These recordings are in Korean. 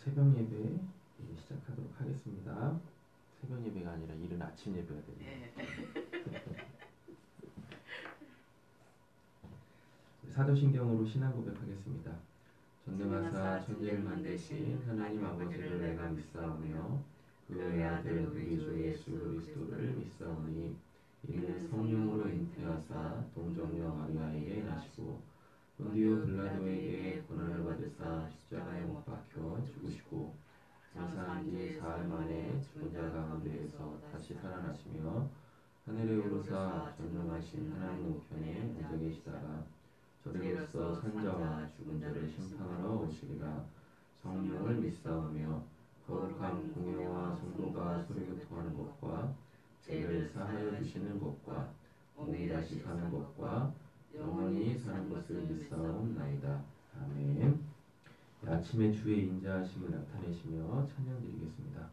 새벽 예배 시작하도록 하겠습니다. 새벽 예배가 아니라 이른 아침 예배가 되네요. 사도신경으로 신앙 고백하겠습니다. 전능하사 천지를 만드신 하나님 아버지를 내가 믿사오며 그의 아들 우리 주 예수 그리스도를 믿사오니 이는 성령으로 잉태하사 동정녀 마리아에게 나시고 본디오 빌라도에게 고난을 받으사 십자가에 못 박혀 죽으시고 장사한 뒤 사흘 만에 죽은 자 가운데에서 다시 살아나시며 하늘에 오르사 전능하신 하나님 우편에 앉아 계시다가 저리로서 산자와 죽은 자를 심판하러 오시리라. 성령을 믿사오며 거룩한 공회와 성도가 소리교통하는 것과 죄를 사하여 주시는 것과 몸이 다시 사는 것과 영원히 사는 것을 믿사옵나이다. 아멘. 아침에 주의 인자하심을 나타내시며 찬양드리겠습니다.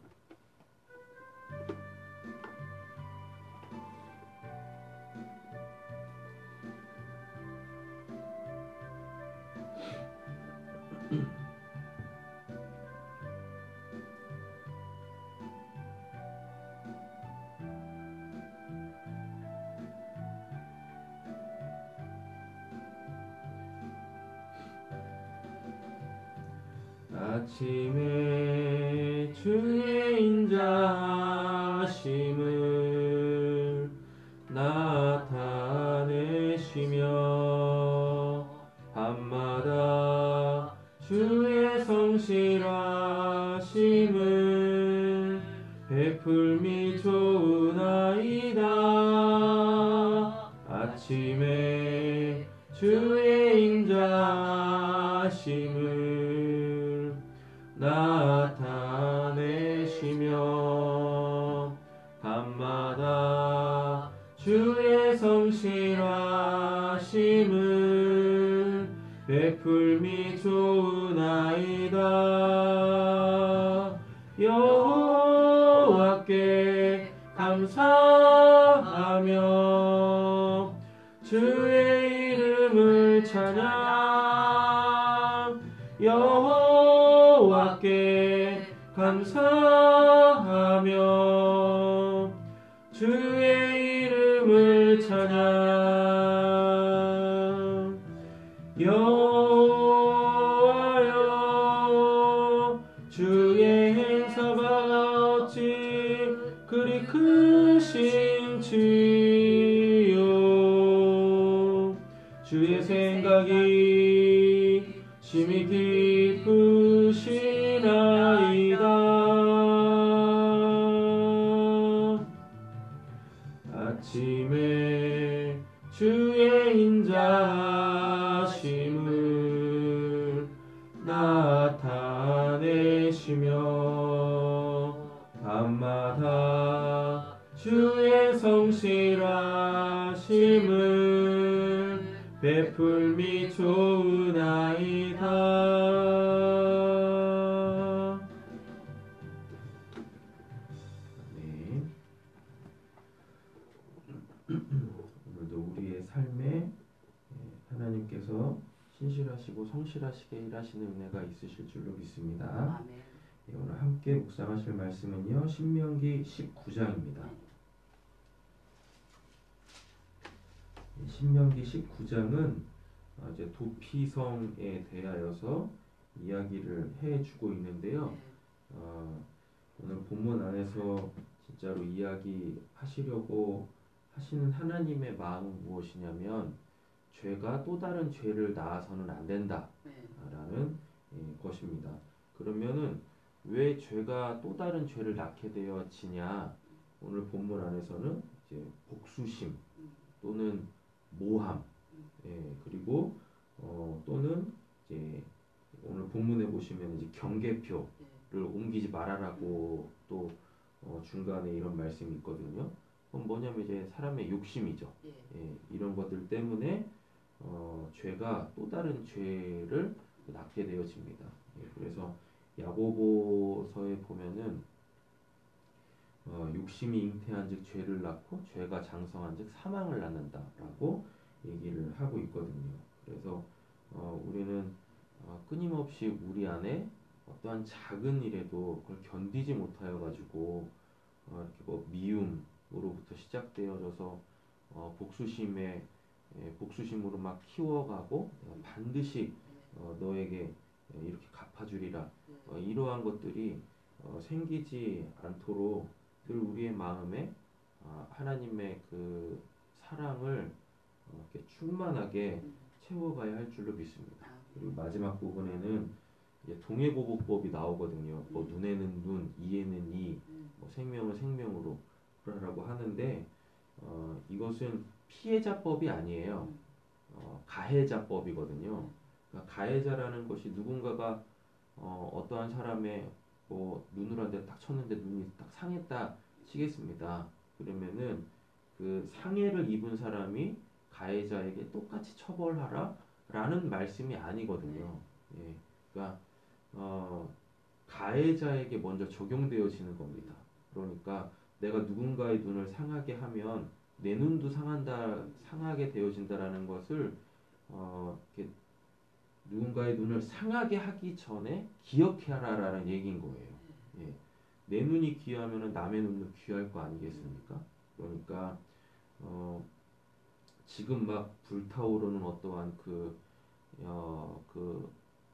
아침에 주의 인자하심을 나타내시며 밤마다 주의 성실하심을 베풀미 좋으나이다. 아침에 주의 인자하심을 나타내시며 밤마다 주의 성실하심을 베풀미 좋으나이다. 여호와께 감사하며 주의 이름을 찬양. 여호와께 감사하며 주의 이름을 찬양. 여호와여 주의 행사가 어찌 그리 크신지요. 주의 생각이 심히 기쁘시나이다. 아침에 주의 인자하심을 나타내시며 밤마다 주의 성실하심을 베풀미 좋으나이다. 네. 오늘도 우리의 삶에 하나님께서 신실하시고 성실하시게 일하시는 은혜가 있으실 줄로 믿습니다. 아멘. 오늘 함께 묵상하실 말씀은요, 신명기 19장입니다. 신명기 19장은 이제 도피성에 대하여서 이야기를 해주고 있는데요. 오늘 본문 안에서 진짜로 이야기하시려고 하시는 하나님의 마음은 무엇이냐면 죄가 또 다른 죄를 낳아서는 안 된다라는 것입니다. 그러면은 왜 죄가 또 다른 죄를 낳게 되어지냐? 오늘 본문 안에서는 이제 복수심 또는 모함, 그리고 또는 이제 오늘 본문에 보시면 이제 경계표를 옮기지 말아라고 또 중간에 이런 말씀이 있거든요. 그건 뭐냐면 이제 사람의 욕심이죠. 이런 것들 때문에 죄가 또 다른 죄를 낳게 되어집니다. 그래서 야고보서에 보면은 욕심이 잉태한즉 죄를 낳고 죄가 장성한즉 사망을 낳는다라고 얘기를 하고 있거든요. 그래서 우리는 끊임없이 우리 안에 어떠한 작은 일에도 그걸 견디지 못하여 가지고 이렇게 뭐 미움으로부터 시작되어져서 복수심에 복수심으로 막 키워가고 반드시 너에게 이렇게 갚아주리라 이러한 것들이 생기지 않도록 늘 우리의 마음에 하나님의 그 사랑을 이렇게 충만하게 채워가야 할 줄로 믿습니다. 그리고 마지막 부분에는 이제 동해보복법이 나오거든요. 뭐 눈에는 눈, 이에는 이, 뭐 생명은 생명으로 그러라고 하는데 이것은 피해자법이 아니에요. 가해자법이거든요. 그러니까 가해자라는 것이 누군가가 어떠한 사람의 뭐 눈을 한 대 딱 쳤는데 눈이 딱 상했다 치겠습니다. 그러면은 그 상해를 입은 사람이 가해자에게 똑같이 처벌하라 라는 말씀이 아니거든요. 예. 그러니까 가해자에게 먼저 적용되어지는 겁니다. 그러니까 내가 누군가의 눈을 상하게 하면 내 눈도 상하게 되어진다라는 것을 이렇게 누군가의 눈을 상하게 하기 전에 기억해라라는 얘기인 거예요. 예. 내 눈이 귀하면 남의 눈도 귀할 거 아니겠습니까? 그러니까 지금 막 불타오르는 어떠한 그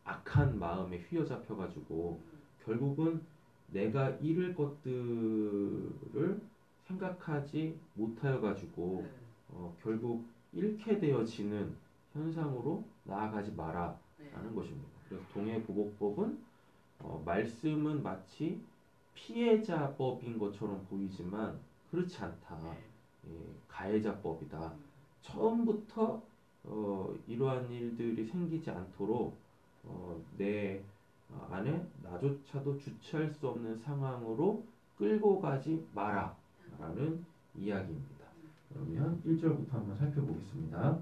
악한 마음에 휘어잡혀가지고 결국은 내가 잃을 것들을 생각하지 못하여가지고 결국 잃게 되어지는 현상으로 나아가지 마라라는 것입니다. 그래서 동해보복법은 말씀은 마치 피해자법인 것처럼 보이지만 그렇지 않다. 가해자법이다. 처음부터 이러한 일들이 생기지 않도록 내 안에 나조차도 주체할 수 없는 상황으로 끌고 가지 마라 라는 이야기입니다. 그러면 1절부터 한번 살펴보겠습니다.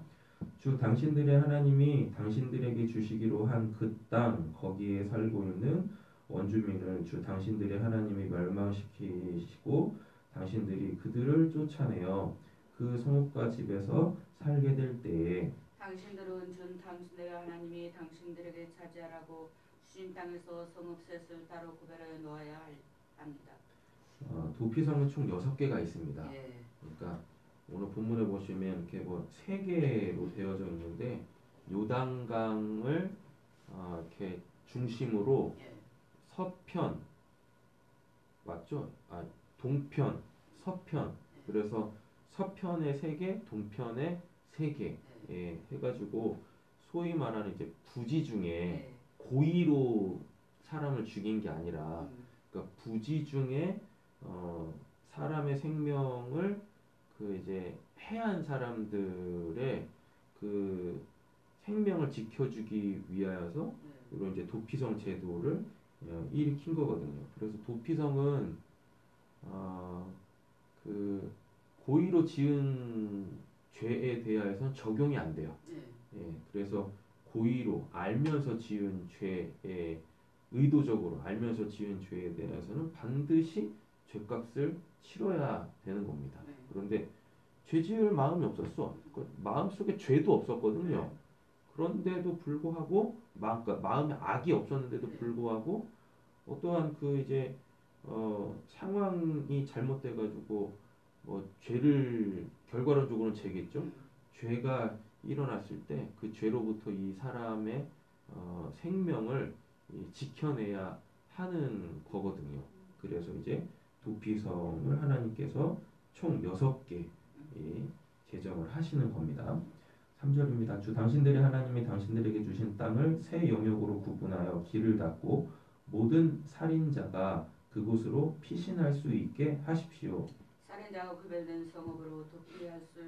주 당신들의 하나님이 당신들에게 주시기로 한 그 땅 거기에 살고 있는 원주민을 주 당신들의 하나님이 멸망시키시고 당신들이 그들을 쫓아내어 그 성읍과 집에서 살게 될 때에 당신들은 준 당신들의 하나님이 당신들에게 차지하라고 주신 땅에서 성읍셋을 따로 구별하여 놓아야 합니다. 도피성은 총 6개가 있습니다. 예. 그러니까 오늘 본문에 보시면 이렇게 뭐 3개로 되어져 있는데 요단강을 이렇게 중심으로 예. 서편 맞죠? 동편, 서편. 그래서 서편에 3개, 동편에 3개 해가지고 소위 말하는 이제 부지 중에 고의로 사람을 죽인 게 아니라 그러니까 부지 중에 사람의 생명을 그 이제 해한 사람들의 그 생명을 지켜주기 위하여서 이런 이제 도피성 제도를 일으킨 거거든요. 그래서 도피성은 그 고의로 지은 죄에 대하여서는 적용이 안 돼요. 그래서 고의로 알면서 지은 죄에 의도적으로 알면서 지은 죄에 대해서는 반드시 죄값을 치러야 되는 겁니다. 그런데 죄 지을 마음이 없었어. 마음속에 죄도 없었거든요. 그런데도 불구하고 그러니까 마음에 악이 없었는데도 불구하고 어떠한 그 이제 상황이 잘못돼가지고 뭐 죄를 결과론적으로는 죄겠죠. 죄가 일어났을 때 그 죄로부터 이 사람의 생명을 지켜내야 하는 거거든요. 그래서 이제 도피성을 하나님께서 총 6개 제정을 하시는 겁니다. 3절입니다. 주 당신들의 하나님이 당신들에게 주신 땅을 세 영역으로 구분하여 길을 닫고 모든 살인자가 그곳으로 피신할 수 있게 하십시오. 살인자가 구별된 성읍으로 도피할 수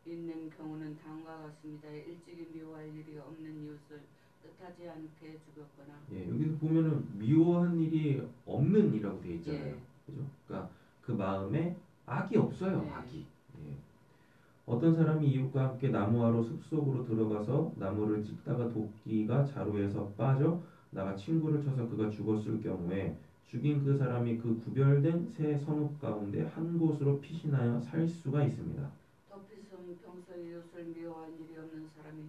있는 경우는 다음과 같습니다. 일찍이 미워할 일이 없는 이웃을 뜻하지 않게 죽였거나. 여기서 보면은 미워한 일이 없는 이라고 되어 있잖아요. 그죠? 그러니까 그 마음에 악이 없어요. 악이. 어떤 사람이 이웃과 함께 나무하러 숲속으로 들어가서 나무를 찢다가 도끼가 자루에서 빠져 나가 친구를 쳐서 그가 죽었을 경우에 죽인 그 사람이 그 구별된 새 성읍 가운데 한 곳으로 피신하여 살 수가 있습니다. 도피성 평소 이웃을 미워한 일이 없는 사람이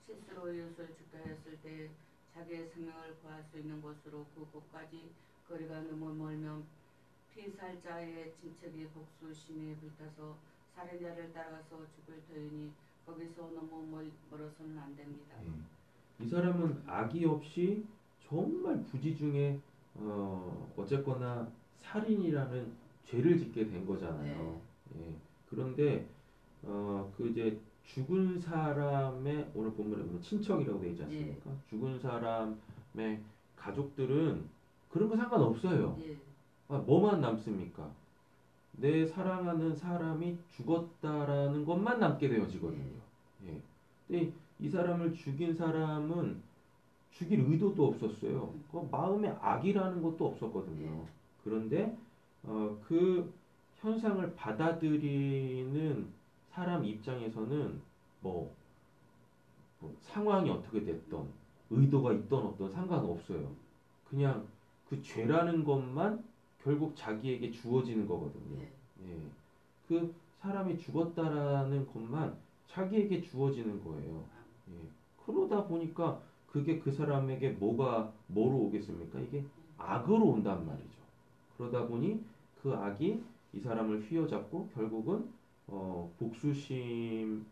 실수로 이웃을 죽게 했을 때 자기의 생명을 구할 수 있는 곳으로 그 곳까지 거리가 너무 멀면 피살자의 친척이 복수심에 불타서 살인자를 따라가서 죽을 터이니 거기서 너무 멀어서는 안 됩니다. 이 사람은 악의 없이 정말 부지 중에 어쨌거나 살인이라는 죄를 짓게 된 거잖아요. 예. 그런데 그 이제 죽은 사람의 오늘 본문에 보면 친척이라고 되어 있지 않습니까? 죽은 사람의 가족들은 그런 거 상관없어요. 뭐만 남습니까? 내 사랑하는 사람이 죽었다라는 것만 남게 되어지거든요. 예. 근데 이 사람을 죽인 사람은 죽일 의도도 없었어요. 그 마음에 악이라는 것도 없었거든요. 그런데 그 현상을 받아들이는 사람 입장에서는 뭐 상황이 어떻게 됐던 의도가 있던 없던 상관없어요. 그냥 그 죄라는 것만 결국 자기에게 주어지는 거거든요. 예. 그 사람이 죽었다라는 것만 자기에게 주어지는 거예요. 예. 그러다 보니까 그게 그 사람에게 뭐로 오겠습니까? 이게 악으로 온단 말이죠. 그러다 보니 그 악이 이 사람을 휘어잡고 결국은 복수심에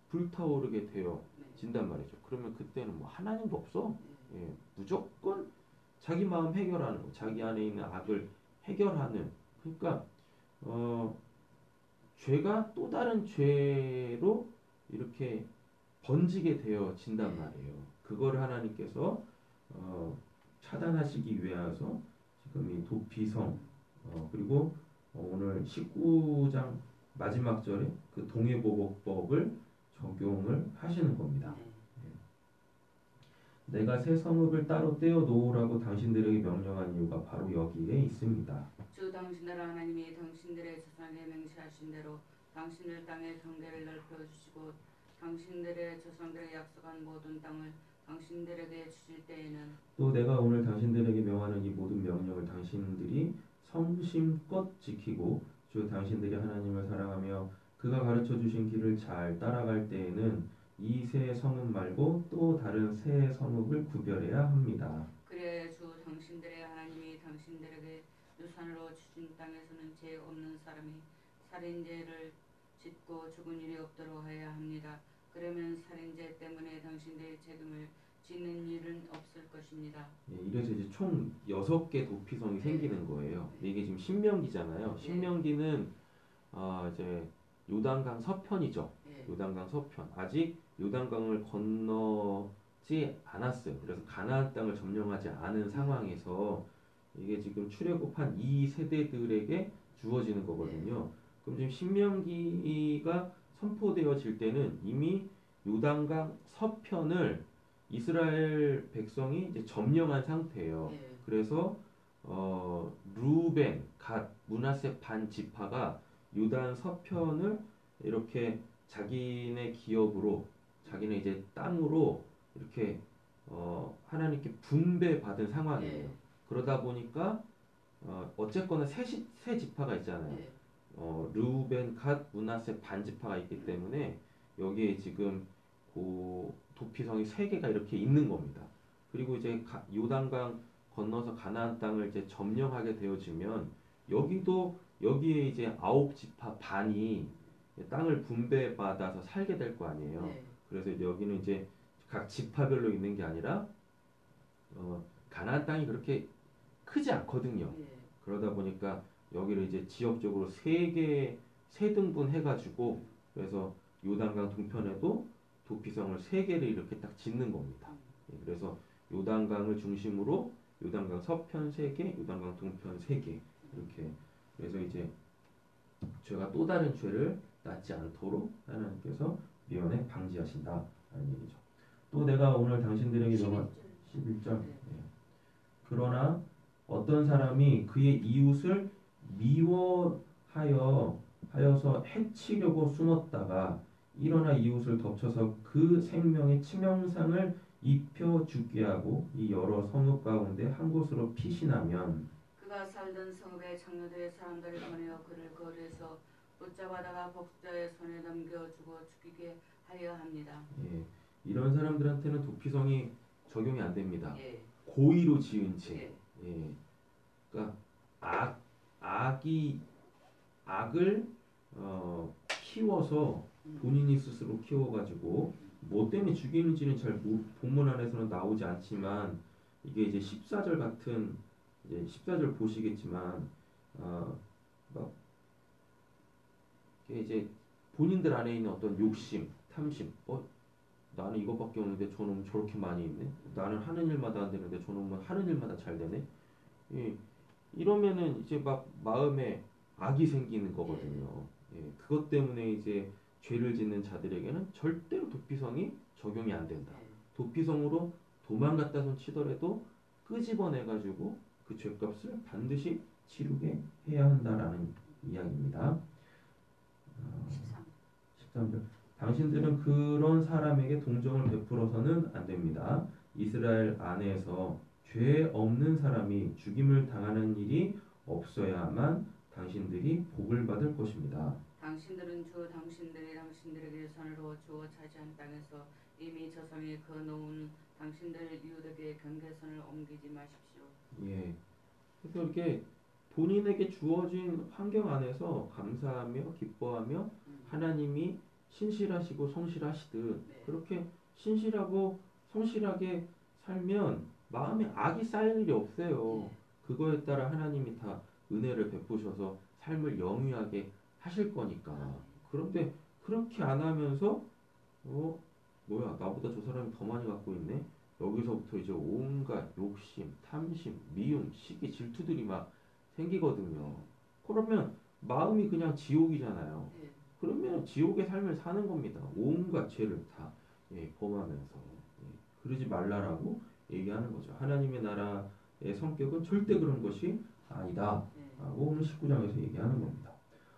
불타오르게 되어진단 말이죠. 그러면 그때는 뭐 하나님도 없어. 예. 무조건 자기 마음 해결하는 거, 자기 안에 있는 악을 해결하는. 그러니까 죄가 또 다른 죄로 이렇게 번지게 되어진단 말이에요. 그걸 하나님께서 차단하시기 위해서 지금 이 도피성 그리고 오늘 19장 마지막 절에 그 동해보복법을 적용을 하시는 겁니다. 내가 새 성읍을 따로 떼어 놓으라고 당신들에게 명령한 이유가 바로 여기에 있습니다. 주 당신들 하나님이 당신들의 조상에 맹세하신 대로 당신들 땅의 경계를 넓혀 주시고 당신들의 조상들에게 약속한 모든 땅을 당신들에게 주실 때에는 또 내가 오늘 당신들에게 명하는 이 모든 명령을 당신들이 성심껏 지키고 주 당신들이 하나님을 사랑하며 그가 가르쳐 주신 길을 잘 따라갈 때에는 이 새 성읍 말고 또 다른 새 성읍을 구별해야 합니다. 그래 주 당신들의 하나님이 당신들에게 유산으로 주신 땅에서는 죄 없는 사람이 살인죄를 짓고 죽은 일이 없도록 해야 합니다. 그러면 살인죄 때문에 당신들의 책임을 짓는 일은 없을 것입니다. 예, 이래서 이제 총 6개 도피성이 생기는 거예요. 이게 지금 신명기잖아요. 신명기는 이제 요단강 서편이죠. 요단강 서편. 아직 요단강을 건너지 않았어요. 그래서 가나안 땅을 점령하지 않은 상황에서 이게 지금 출애굽한 이 세대들에게 주어지는 거거든요. 그럼 지금 신명기가 선포되어질 때는 이미 요단강 서편을 이스라엘 백성이 이제 점령한 상태예요. 그래서 루벤, 갓, 므낫세 반 지파가 요단 서편을 이렇게 자기네 기업으로, 자기네 이제 땅으로 이렇게 하나님께 분배받은 상황이에요. 그러다 보니까 어쨌거나 세 지파가 있잖아요. 르우벤, 갓, 므낫세 반 지파가 있기 때문에 여기에 지금 도피성이 3개가 이렇게 있는 겁니다. 그리고 이제 요단강 건너서 가나안 땅을 이제 점령하게 되어지면 여기에 이제 9지파 반이 땅을 분배받아서 살게 될 거 아니에요. 그래서 여기는 이제 각 지파별로 있는 게 아니라 가나안 땅이 그렇게 크지 않거든요. 그러다 보니까 여기를 이제 지역적으로 3등분 해가지고 그래서 요단강 동편에도 도피성을 3개를 이렇게 딱 짓는 겁니다. 그래서 요단강을 중심으로 요단강 서편 3개, 요단강 동편 3개 이렇게. 그래서 이제 죄가 또 다른 죄를 낳지 않도록 하나님께서 미연에 방지하신다 라는 얘기죠. 또 내가 오늘 당신들에게 명한 11절. 그러나 어떤 사람이 그의 이웃을 미워하여서 해치려고 숨었다가 일어나 이웃을 덮쳐서 그 생명의 치명상을 입혀 죽게 하고 이 여러 성읍 가운데 한 곳으로 피신하면 그가 살던 성읍에 장로들의 사람들을 보내어 그를 거리에서 붙잡아다가 복자의 손에 넘겨주고 죽이게 하려 합니다. 이런 사람들한테는 도피성이 적용이 안 됩니다. 예. 고의로 지은 죄. 예. 예. 그러니까 악이 악을 키워서 본인이 스스로 키워가지고 뭐 때문에 죽이는지는 잘 본문 안에서는 나오지 않지만 이게 이제 14절 같은 이제 14절 보시겠지만 막 이게 이제 본인들 안에 있는 어떤 욕심, 탐심, 나는 이것밖에 없는데 저놈은 저렇게 많이 있네. 나는 하는 일마다 안 되는데 저놈은 하는 일마다 잘 되네. 예, 이러면은 이제 막 마음에 악이 생기는 거거든요. 예, 그것 때문에 이제 죄를 짓는 자들에게는 절대로 도피성이 적용이 안 된다. 도피성으로 도망갔다 손 치더라도 끄집어내가지고 그 죄값을 반드시 치르게 해야 한다라는 이야기입니다. 13절. 당신들은 그런 사람에게 동정을 베풀어서는 안 됩니다. 이스라엘 안에서 죄 없는 사람이 죽임을 당하는 일이 없어야만 당신들이 복을 받을 것입니다. 당신들은 당신들에게 선으로 주어 차지한 땅에서 이미 저성에 그어놓은 당신들 이웃에게 경계선을 옮기지 마십시오. 예. 그래서 이렇게 본인에게 주어진 환경 안에서 감사하며 기뻐하며 하나님이 신실하시고 성실하시듯 네. 그렇게 신실하고 성실하게 살면 마음에 악이 쌓일 일이 없어요. 그거에 따라 하나님이 다 은혜를 베푸셔서 삶을 영위하게 하실 거니까. 그런데 그렇게 안 하면서 뭐야 나보다 저 사람이 더 많이 갖고 있네. 여기서부터 이제 온갖 욕심, 탐심, 미움, 시기, 질투들이 막 생기거든요. 그러면 마음이 그냥 지옥이잖아요. 그러면 지옥의 삶을 사는 겁니다. 온갖 죄를 다 범하면서 그러지 말라라고 얘기하는 거죠. 하나님의 나라의 성격은 절대 그런 것이 아니다 라고 오늘 19장에서 얘기하는 겁니다.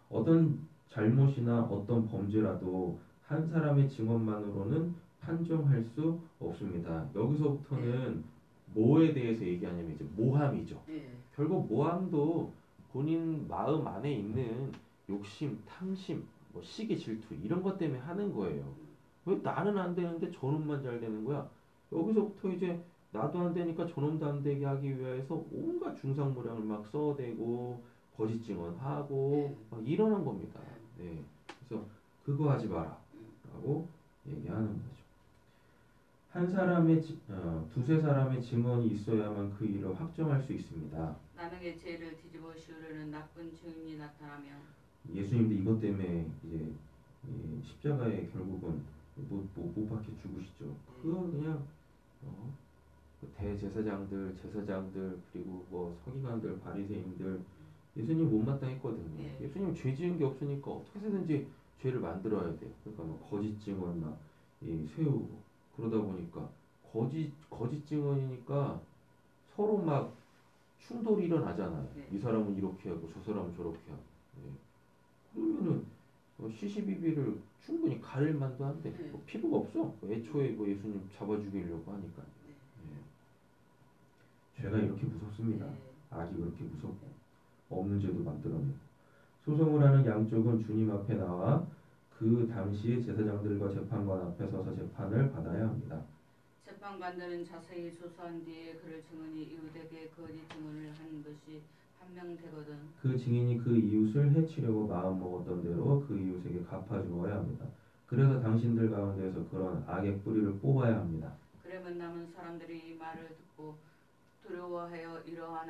어떤 잘못이나 어떤 범죄라도 한 사람의 증언만으로는 판정할 수 없습니다. 여기서부터는 뭐에 대해서 얘기하냐면 이제 모함이죠. 결국 모함도 본인 마음 안에 있는 욕심, 탐심, 뭐 시기, 질투 이런 것 때문에 하는 거예요. 왜 나는 안 되는데 저놈만 잘 되는 거야? 여기서부터 이제 나도 안 되니까 저놈도 안 되게 하기 위해서 온갖 중상모략을 막 써대고 거짓 증언하고 막 이러는 겁니다. 네. 그래서 그거 하지 마라 라고 얘기하는 거죠. 한 사람의 두세 사람의 증언이 있어야만 그 일을 확정할 수 있습니다. 남에게 죄를 뒤집어 씌우려는 나쁜 증인이 나타나면 예수님도 이것 때문에 이제 십자가에 결국은 못 박혀 죽으시죠. 그거 그냥 대제사장들, 제사장들 그리고 뭐 서기관들, 바리새인들 예수님 못마땅했거든요. 예수님 죄 지은 게 없으니까 어떻게 해서든지 죄를 만들어야 돼요. 그러니까 뭐 거짓 증언 막 세우고 그러다 보니까 거짓 증언이니까 서로 막 충돌이 일어나잖아요. 이 사람은 이렇게 하고 저 사람은 저렇게 하고. 그러면은 시시비비를 충분히 가릴 만도 한데 뭐 필요가 없어. 애초에 뭐 예수님 잡아 죽이려고 하니까. 죄가 이렇게 무섭습니다. 악이 그렇게 무섭고 없는 죄도 만들어내고. 소송을 하는 양쪽은 주님 앞에 나와 그 당시의 제사장들과 재판관 앞에 서서 재판을 받아야 합니다. 재판관들은 자세히 조사한 뒤에 그를 증언이 이웃에게 거짓 증언을 한 것이 판명되거든 그 증인이 그 이웃을 해치려고 마음먹었던 대로 그 이웃에게 갚아주어야 합니다. 그래서 당신들 가운데서 그런 악의 뿌리를 뽑아야 합니다. 그러면 남은 사람들이 이 말을 듣고 두려워하여 이러한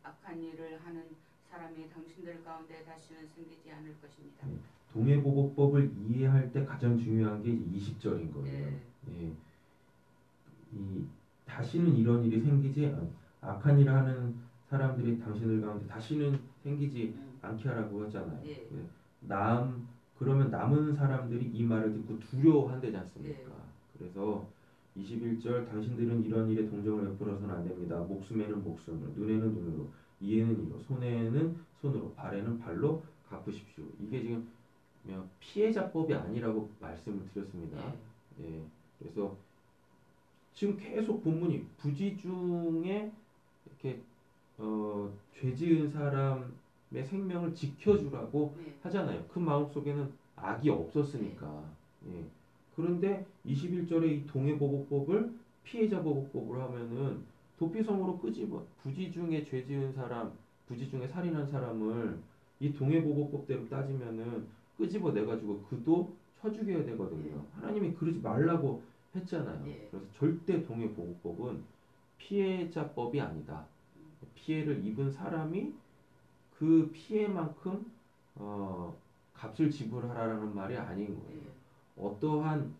악한 일을 하는 사람이 당신들 가운데 다시는 생기지 않을 것입니다. 동해보복법을 이해할 때 가장 중요한 게 20절인 거예요. 다시는 이런 일이 생기지 악한 일을 하는 사람들이 당신들 가운데 다시는 생기지 않게 하라고 하잖아요. 그러면 남은 사람들이 이 말을 듣고 두려워한대지 않습니까? 그래서 21절 당신들은 이런 일에 동정을 베풀어서는 안 됩니다. 목숨에는 목숨으로, 눈에는 눈으로, 이에는 이로, 손에는 손으로, 발에는 발로 갚으십시오. 이게 지금 피해자법이 아니라고 말씀을 드렸습니다. 그래서 지금 계속 본문이 부지중에 이렇게 죄 지은 사람의 생명을 지켜주라고 하잖아요. 그 마음속에는 악이 없었으니까. 그런데 21절에 이 동해보복법을 피해자 보호법을 하면은 도피성으로 끄집어 부지 중에 죄 지은 사람, 부지 중에 살인한 사람을 이 동해보호법대로 따지면은 끄집어 내가지고 그도 쳐 죽여야 되거든요. 하나님이 그러지 말라고 했잖아요. 그래서 절대 동해보호법은 피해자법이 아니다. 피해를 입은 사람이 그 피해만큼 값을 지불하라는 말이 아닌 거예요. 어떠한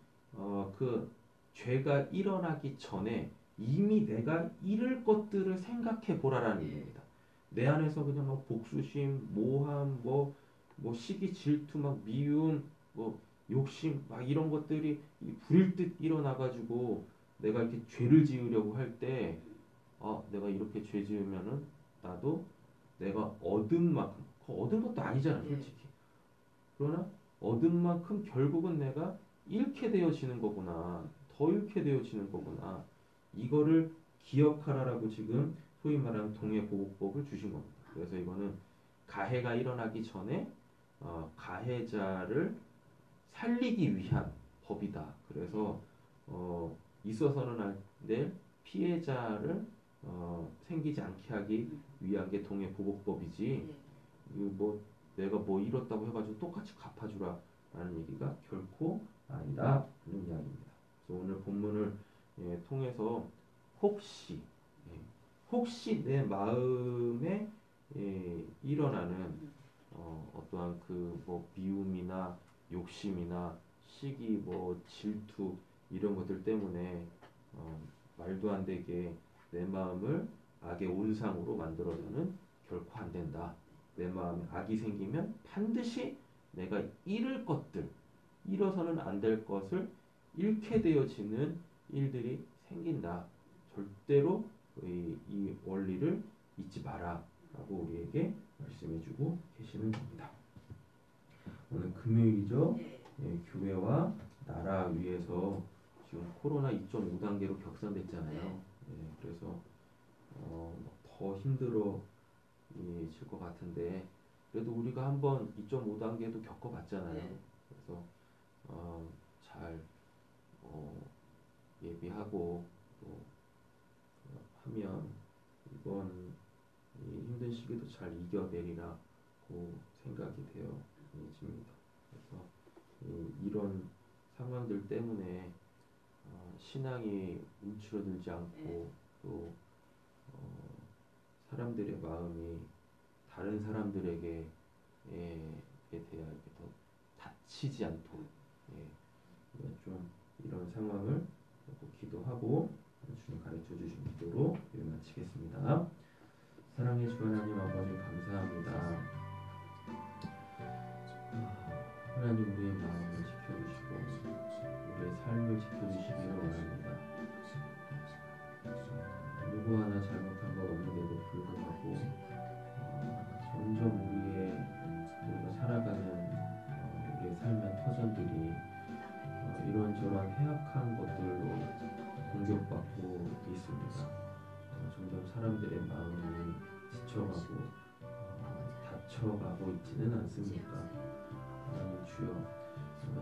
그 죄가 일어나기 전에 이미 내가 잃을 것들을 생각해 보라라는 얘기입니다. 내 안에서 그냥 막 복수심, 모함, 뭐 시기, 질투, 막 미움, 뭐 욕심, 막 이런 것들이 불일 듯 일어나가지고 내가 이렇게 죄를 지으려고 할 때, 내가 이렇게 죄 지으면은 나도 내가 얻은 만큼, 얻은 것도 아니잖아, 솔직히. 그러나 얻은 만큼 결국은 내가 잃게 되어지는 거구나. 더 잃게 되어지는 거구나. 이거를 기억하라라고 지금 소위 말하는 동해보호법을 주신 겁니다. 그래서 이거는 가해가 일어나기 전에 가해자를 살리기 위한 법이다. 그래서 있어서는 안 될 피해자를 생기지 않게 하기 위한 게 동해보호법이지. 뭐 내가 뭐 잃었다고 해가지고 똑같이 갚아주라 라는 얘기가 결코 아니다 하는 이야기입니다. 그래서 오늘 본문을 통해서 혹시 내 마음에 일어나는 어떠한 그 뭐 미움이나 욕심이나 시기, 뭐 질투 이런 것들 때문에 말도 안 되게 내 마음을 악의 온상으로 만들어서는 결코 안 된다. 내 마음에 악이 생기면 반드시 내가 잃을 것들, 잃어서는 안 될 것을 잃게 되어지는 일들이 생긴다. 절대로 이 원리를 잊지 마라 라고 우리에게 말씀해주고 계시는 겁니다. 오늘 금요일이죠. 교회와 나라 위에서 지금 코로나 2.5 단계로 격상됐잖아요. 그래서 더 힘들어질 것 같은데 그래도 우리가 한번 2.5 단계도 겪어봤잖아요. 그래서 잘 예비하고 또 하면 이번 이 힘든 시기도 잘 이겨내리라고 생각이 되어집니다. 그래서 이런 상황들 때문에 신앙이 움츠러들지 않고 또 사람들의 마음이 다른 사람들에게 대하여 더 다치지 않도록 좀 이런 상황을 기도하고 주님 가르쳐 주신 기도로 마치겠습니다. 사랑의 주 하나님 아버지 감사합니다. 하나님 우리의 마음을 지켜주시고 우리의 삶을 지켜주시기를 원합니다. 누구 하나 잘못한 것 없는데도 불구하고 점점 우리가 살아가는 우리의 삶의 터전들이 이런저런 해악한 것들로 공격받고 있습니다. 점점 사람들의 마음이 지쳐가고 다쳐가고 있지는 않습니까? 하나님 주여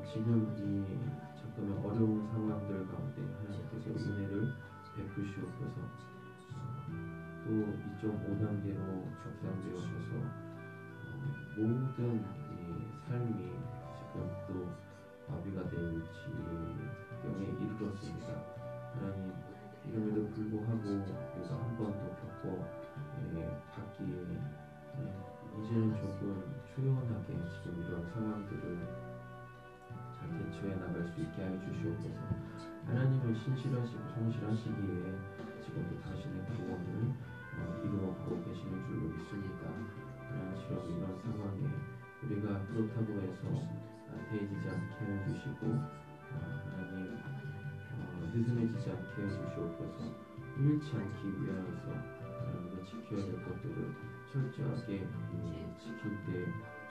지금 이 잠깐만 어려운 상황들 가운데 하나님께서 은혜를 베푸시옵소서. 또 2.5 단계로 격상되어져서 모든 이 삶이 지금 또 마비가 될 지경에 이르렀습니다. 하나님 이름에도 불구하고 우리가 한 번 더 겪어봤기에 이제는 조금 초연하게 지금 이런 상황들을 잘 대처해 나갈 수 있게 하여 주시옵소서. 하나님은 신실하시고 성실하시기에 지금도 당신의 구원을 기도하고 계시는 줄로 믿습니다. 하나님처럼 이런 상황에 우리가 그렇다고 해서 나태해지지 않게 해주시고 하나님 느슨해지지 않게 해주시옵소서. 잃지 않기 위하여서 하나님을 지켜야 될 것들을 철저하게 지킬 때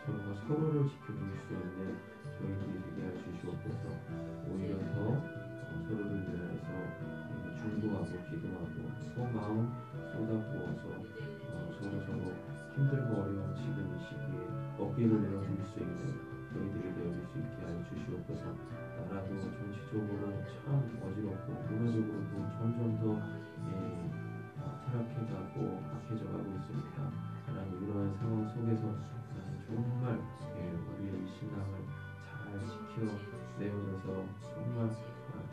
서로가 서로를 지켜줄 수 있는 저희들이 되게 해 주시옵소서. 오히려 더 서로를 위하여서 중보하고 기도하고 마음 쏟아부어서 서로 힘들고 어려운 지금 이 시기에 어깨를 내려줄 수 있는 저희들이 되어줄 수 있게 하여 주시옵소서. 나라도 정치적으로 참 어지럽고 문화적으로도 전 지켜 내어서 정말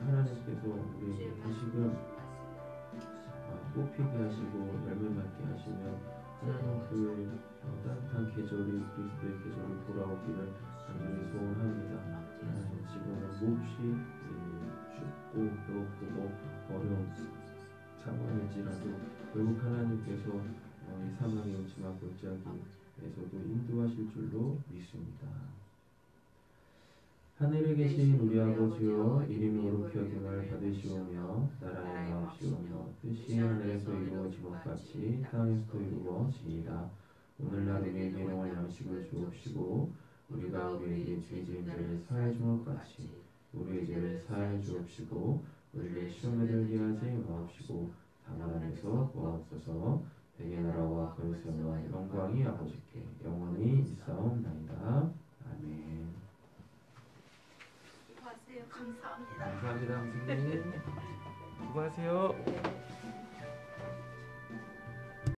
하나님께서 우리에게 다시금 꽃피게 하시고 열매 맺게 하시면 하나님 그 따뜻한 계절이 그리스도의 계절이 돌아오기를 간절히 소원합니다. 지금은 몹시 춥고 배고프고 어려운 상황일지라도 결국 하나님께서 이 사망의 음침한 골짜기에서도 인도하실 줄로 믿습니다. 하늘에 계신 우리 아버지여 이름이 거룩히 여김을 받으시오며 나라의 마옵시오며 뜻이 하늘에서 이루어진 것 같이 땅에서도 이루어지이다. 오늘날 우리에게 일용할 양식을 주옵시고 우리가 우리에게 죄 지은 자를 사하여 준 것 같이 우리의 죄를 사하여 주옵시고 우리를 시험에 들게 하지 마옵시고 다만 안에서 구하옵소서. 대개 나라와 권세와 영광이 아버지께 영원히 있사옵나이다. 아멘. 수고하세요. 감사합니다. 감사합니다, 선생님. 수고하세요.